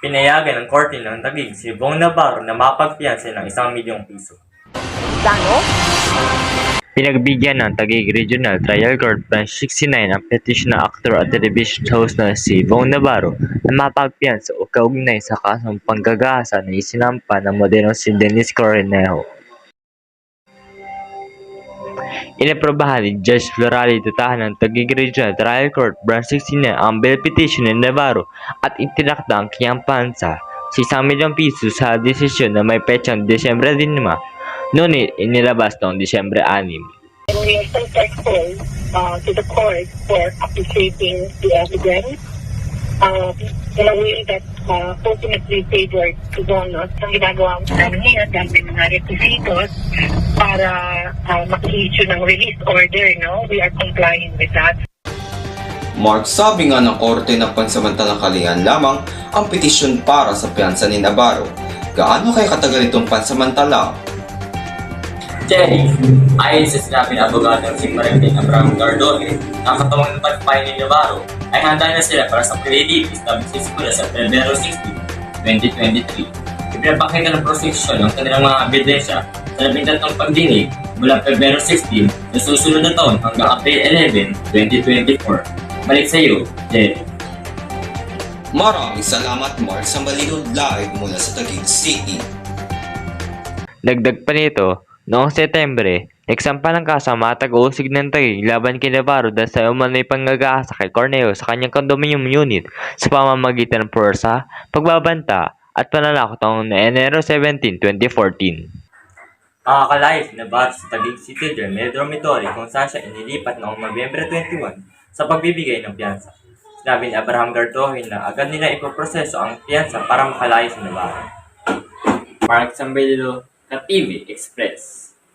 Pinayagan ng Korte ng Taguig si Bong Navarro na mapagpiyansa ng 1 milyong piso. Plano? Pinagbigyan ng Taguig Regional Trial Court Branch 69 ang petisyon ng aktor at television host na si Bong Navarro na mapagpiyansa o kaugnay sa kasong panggagahasa na isinampa ng modelong si Denise Cornejo. Inaprobahan ni Judge Florali Tutahan ng Taguig Regional Trial Court Branch 69 ang bail petition ni Navarro at itinakda ang kanyang pansa sa 1 milyong piso sa desisyon na may petsang Desyembre 5, ngunit inilabas noong Desyembre 6. We are so thankful to the court for appreciating the evidence in a way that ultimately favored to bonus. Ang ginagawa namin ngayon dahil may mga requisitos para maki-issue ng release order, no? We are complying with that. Mark, sabi nga ng korte na pansamantalang kalingan lamang ang petisyon para sa piyansa ni Navarro. Gaano kaya katagal itong pansamantala? Jerry, ayon sa sinabi ng abogadong si Marilyn Abraham Gardoque, ang katawang pagpapay ni Navarro ay handa na sila para sa pre-release na magsisimula sa Pebrero 16, 2023. Ipinapakita ng prosecution ang kanilang mga ebidensya sa 13 pagdinig mula Pebrero 16 na susunod na taon hanggang April 11, 2024. Balik sa iyo, Jerry. Maraming salamat, Mark, sa Malinod Live mula sa Taguig City. Dagdag pa nito, noong Setyembre, nagsampa ng kaso ang mga taga-usig ng Taguig laban kay Navarro dahil sa umano'y panggagahasa kay Cornejo sa kanyang condominium unit sa pamamagitan ng pwersa, pagbabanta, at pananakot noong Enero 17, 2014. Nakakalayo si Navarro sa Taguig City Dormitory kung saan siya inilipat noong Nobyembre 21 sa pagbibigay ng piyansa. Sinabi ni Abraham Gardoque na agad nila ipoproseso ang piyansa para makalayo si Navarro. Mark Sambello, TV Express.